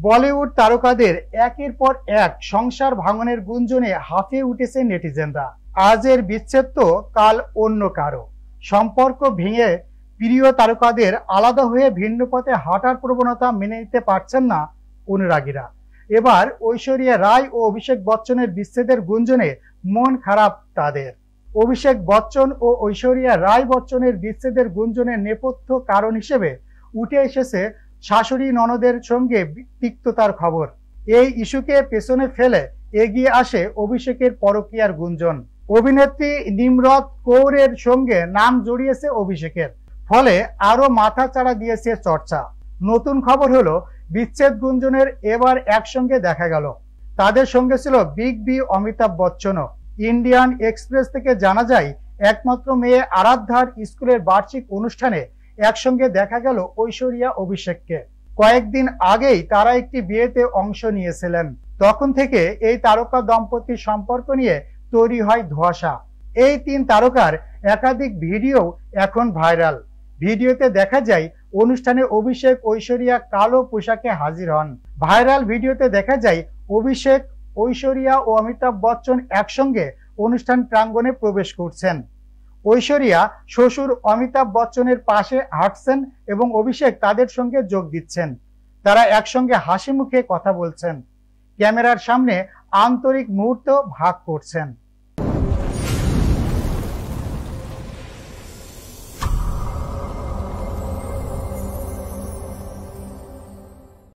বলিউড তারকাদের একের পর এক সংসার ভাঙনের গুঞ্জনে হাঁফিয়ে উঠেছে নেটিজেনরা। আজের বিচ্ছেদ তো কাল অন্য কারো। সম্পর্ক ভেঙে প্রিয় তারকাদের আলাদা হয়ে ভিন্ন পথে হাঁটার প্রবণতা মেনে নিতে পারছেন না অনুরাগীরা। এবার ঐশ্বরিয়া রায় ও অভিষেক বচ্চনের বিচ্ছেদের গুঞ্জনে মন খারাপ তাদের। অভিষেক বচ্চন ও ঐশ্বরিয়া রায় বচ্চনের বিচ্ছেদের গুঞ্জনের নেপথ্য কারণ হিসেবে উঠে এসেছে শাশুড়ি ননদের সঙ্গে তিক্ততার খবর। এই ইস্যুকে পেছনে ফেলে এগিয়ে আসে অভিষেকের পরকীয়ার গুঞ্জন। অভিনেত্রী নিমরত কৌরের সঙ্গে নাম জড়িয়েছে অভিষেকের, ফলে আরো মাথা চাড়া দিয়েছে চর্চা। নতুন খবর হলো বিচ্ছেদ গুঞ্জনের এবার একসঙ্গে দেখা গেল। তাদের সঙ্গে ছিল বিগ বি অমিতাভ বচ্চনও। ইন্ডিয়ান এক্সপ্রেস থেকে জানা যায়, একমাত্র মেয়ে আরাধ্যার স্কুলের বার্ষিক অনুষ্ঠানে একসঙ্গে দেখা গেল ঐশ্বরিয়া অভিষেককে। কয়েকদিন আগেই তারা একটি বিয়েতে অংশ নিয়েছিলেন। তখন থেকে এই তারকা দম্পতির সম্পর্ক নিয়ে তৈরি হয় ধোঁয়াশা। এই তিন তারকার একাধিক ভিডিও এখন ভাইরাল। ভিডিওতে দেখা যায় অনুষ্ঠানে অভিষেক ঐশ্বরিয়া কালো পোশাকে হাজির হন। ভাইরাল ভিডিওতে দেখা যায় অভিষেক, ঐশ্বরিয়া ও অমিতাভ বচ্চন একসঙ্গে অনুষ্ঠান প্রাঙ্গণে প্রবেশ করছেন। ঐশ্বরিয়া শ্বশুর অমিতাভ বচ্চনের পাশে হাঁটছেন এবং অভিষেক তাদের সঙ্গে যোগ দিচ্ছেন। তারা একসঙ্গে হাসি মুখে কথা বলছেন, ক্যামেরার সামনে আন্তরিক মুহূর্ত ভাগ করছেন।